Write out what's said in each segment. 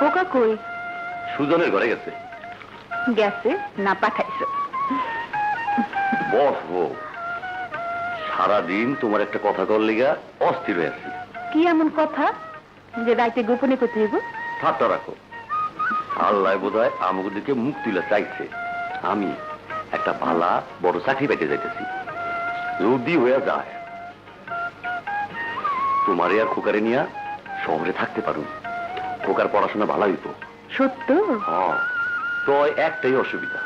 খোকা কই? সুজনের ঘরে গেছে। গেছে না পাঠাইছো? বস বউ, সারাদিন তোমার একটা কথা কর লিগা অস্থির হয়ে আছি। কি এমন কথা যে রাইতে গোপনে করতে হইব? ঠাট্টা রাখো। আল্লাহ বোধ হয় আমাকে দিকে মুখ তুলে চাইছে। আমি একটা ভালা বড় চাকরি পেতে যাইতেছি, যদি হয়ে যায় তোমারে আর খোকারে নিয়া শহরে থাকতে পারুন। খোকার পড়াশোনা ভালো হইতো। সত্য? হ্যাঁ, তো একটাই অসুবিধা,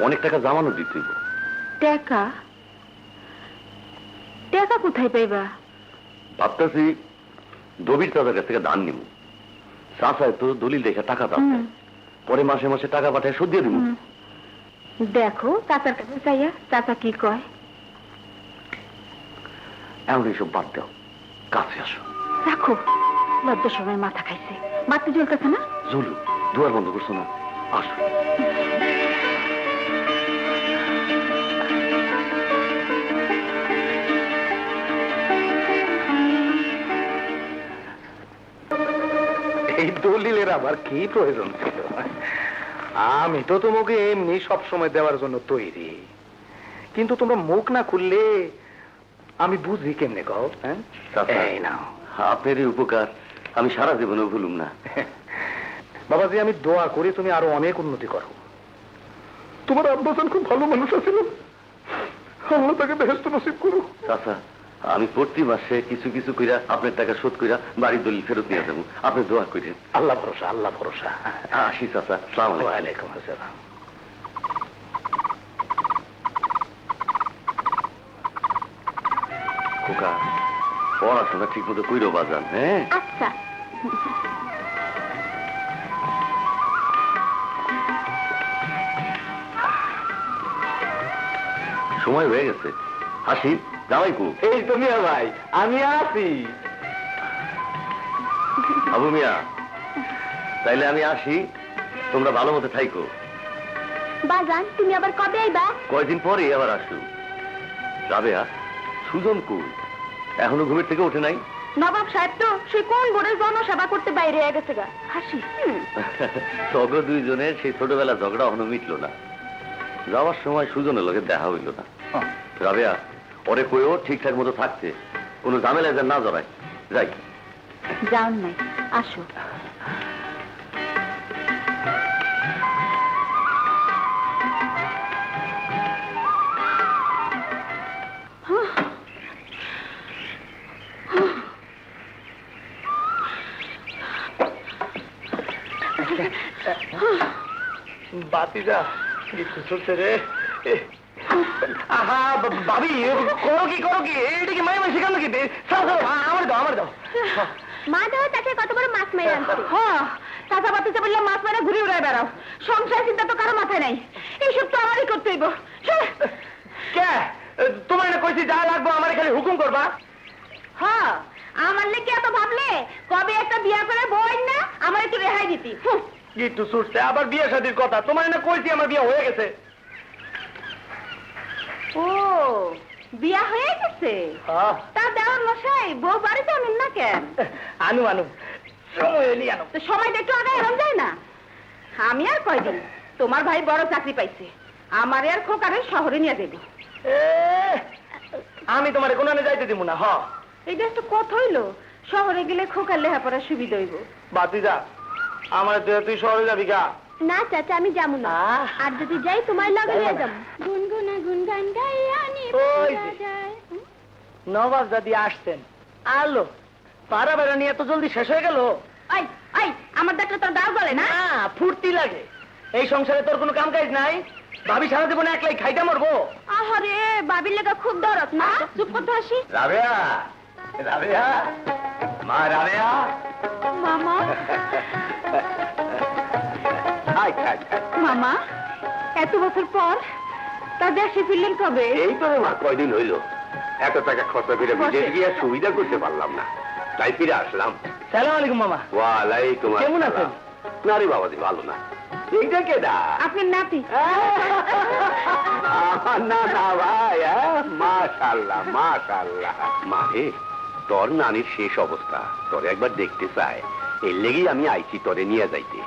অনেক টাকা জামানো দিতে হইব। টাকা? টাকা কোথায় পাইবা? ভাবতেছি দবির চাচার কাছ থেকে দান নিব। চাচায় তো দলিল দেখে টাকা পাচ্ছে, পরে মাসে মাসে টাকা পাঠায় শোধ দিয়ে দিব। দেখো চাচার কাছে চাইয়া চাচা কি কয়। এমন এইসব বাদ দাও, কাছে আসো। রাখো, লজ্জার সময় মাথা খাইছে। বাতি জ্বলতেছে না? জলু, দুয়ার বন্ধ করছো না? আসো। এই দলিলের আবার কি প্রয়োজন ছিল? আমি তো তোমাকে এমনি সব সময় দেওয়ার জন্য তৈরি, কিন্তু তোমরা মুখ না খুললে আমি বুঝি কেমনে কও? এই নাও। আপনার এই উপকার আমি সারা জীবনে ভুলুম না। বাবাজি, আমি দোয়া করি তুমি আরো অনেক উন্নতি করো। তোমার আব্বাসান খুব ভালো মানুষ আছিল, আল্লাহ তাকে বেহেশত নসিব করো। চাচা, আমি প্রতি মাসে কিছু কিছু কইরা আপনার টাকা শোধ কইরা বাড়ির দলিল ফেরত নিয়ে যাবো। আপনি দোয়া করেন। আল্লাহ ভরসা, আল্লাহ ভরসা। আসি চাচা, আসসালামু আলাইকুম। ওয়ালাইকুম আসসালাম। খোকা, পড়াশোনা ঠিক মতো কইরো বাজান। হ্যাঁ, আচ্ছা। সময় হয়ে গেছে, আসি। জামাই কু? এই তো মিয়া ভাই, আমি আছি। আবু মিয়া, তাইলে আমি আসি, তোমরা ভালো মতো থাইকো। বাজান, তুমি আবার কবে আইবা? কয়দিন পরে আবার আসু। রাবেয়া, সুজন কই? এখনো ঘুমের থেকে ওঠে নাই? নবাব সাহেব তো সে কোন বোর্ডের জনসেবা করতে বাইরে হয়ে গেছে গা। হাসি। তবে দুইজনের সেই ছোটবেলা ঝগড়া এখনো মিটলো না। যাওয়ার সময় সুজনের লোকের দেখা হইল না। রাবেয়া, ওরে কইও ঠিকঠাক মতো থাকতে, কোনো ঝামেলায় যেন না জড়ায়। যাই। যাও নাই, আসো। বাতিজা কিছু চলছে রে। আহা ভাবি, করো কি করো কি? এইটা কি মাই মাই শেখানো কি? আমার দাও, আমার দাও। মা দেওয়া তাকে কত বড় মাছ মেরে আনছে। হ্যাঁ, চাচা বাতিতে বললে মাছ মেরে ঘুরে উড়ায় বেড়াও। সংসার চিন্তা তো কারো মাথায় নাই। এইসব তো আমারই করতে হইব। কে তোমার না কইছি যা লাগবো আমার খালি হুকুম করবা? হ্যাঁ, আমার লেগে এত ভাবলে কবে একটা বিয়া করে বই না আমার একটু রেহাই দিতি। গিট্টু ছুটছে আবার বিয়ে শাদীর কথা। তোমার না কইছি আমার বিয়ে হয়ে গেছে। ও, বিয়া হয়ে গেছে? তা দেওয়ার মশাই বউ বাড়িতে আনুন না কেন? আনু আনু, সময় এলি আনু। তো সময়টা একটু আগে এরম যায় না? আমি আর কয়দিন, তোমার ভাই বড় চাকরি পাইছে, আমারে আর খোকারে শহরে নিয়ে দেবে। আমি তোমার কোনো যাইতে দিব না। এইটা একটা কথা হইলো, শহরে গেলে খোকার লেখাপড়ার সুবিধা হইব। বাতিজা, আমার তুই শহরে যাবি গা? না চাচা, আমি যাবো না। আর যদি যাই তোমার লগে নিয়ে যাবো। গুনগুনা গুনগান গাইয়া নবাব দাদি আসছেন। আলো পাড়া বেড়া নিয়ে এত জলদি শেষ হয়ে গেল? আই আই, আমার দেখলে তোর দাও বলে না? ফুর্তি লাগে। এই সংসারে তোর কোনো কাম কাজ নাই? ভাবি সারা জীবনে একলাই খাইতে মরবো? আহারে, বাবির লেগা খুব দরদ না? চুপ করতে আসি। রাবেয়া, রাবেয়া, মা রাবেয়া। মামা। মামা, এত বছর পর তা দেশে ফিরলেন কবে? এই তো রে মা, কয়দিন হইল। এত টাকা খরচা করে বিদেশ গিয়ে সুবিধা করতে পারলাম না, তাই ফিরে আসলাম। সালাম আলাইকুম মামা। ওয়ালাইকুম আসসালাম। কেমন আছেন? না রে বাবাজি, ভালো না। এইটা কেডা? আপনার নাতি। না না ভাই, মাশাআল্লাহ মাশাআল্লাহ। মা হে, তোর নানির শেষ অবস্থা তোর একবার দেখতে চায়। এর লেগেই আমি আইছি তরে নিয়ে যাইতে।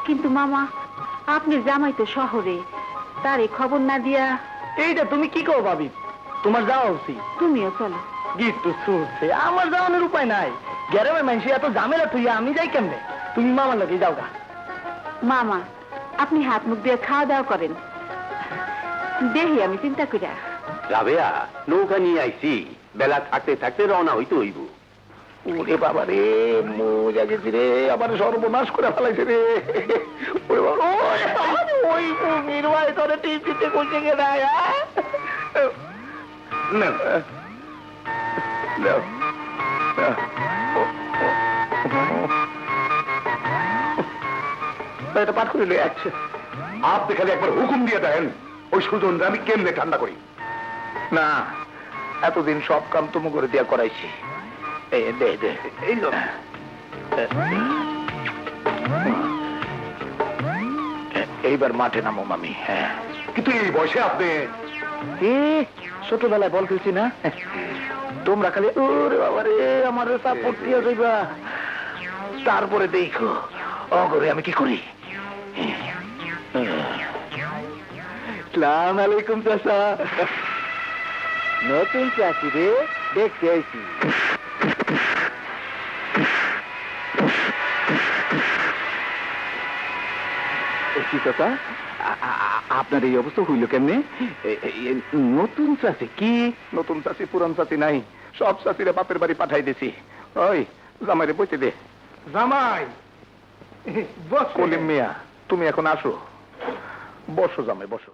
কিন্তু মামা, আপনি জামাই তো শহরে, তার এই খবর না দিয়া এইটা তুমি কি কও ভাবি? তোমার যাওয়া উচিত। তুমিও চলো। গিট্টু শুনছে আমার যাওয়ানোর উপায় নাই। গ্যারেমের মানুষ এত ঝামেলা থইয়া আমি যাই কেমনে? তুমি মামার লাগে যাও গা। মামা, আপনি হাত মুখ দিয়ে খাওয়া দাওয়া করেন, দেখি আমি চিন্তা করিয়া। রাবেয়া, নৌকা নিয়ে আইছি, বেলা থাকতে থাকতে রওনা হইতে হইব। ওরে বাবা রে, মজা গেছি রে, আবার সর্বনাশ করে ফেলাইছে রে। ওরে বাবা, ওই মুমির ভাই তোরে টিভিতে কইছে গে না। এটা পাঠ করিলে আছে। আপনি খালি একবার হুকুম দিয়ে দেন, ওই সুজনরা আমি কেমনে ঠান্ডা করি। না, এতদিন সব কাম তুমি করে দিয়া করাইছি। এই লো। এইবার মাঠে নামো মামি। হ্যাঁ, কিন্তু এই বয়সে আপনি ছোটবেলায় বল খেলছি না? তোমরা খালি ওরে বাবা রে আমার সাপোর্ট দিয়ে যাইবা, তারপরে দেখো অগরে আমি কি করি। সালাম আলাইকুম চাচা। নতুন চাচি রে, দেখতে আইছি। কি চাচা, আপনার এই অবস্থা হইল কেমনে? নতুন চাচি? কি নতুন চাচি পুরান চাচি নাই, সব চাচিরা বাপের বাড়ি পাঠাই দিছি। ওই জামাইরে বইতে দে। জামাই কলিম মিয়া, তুমি এখন আসো, বসো জামাই বসো।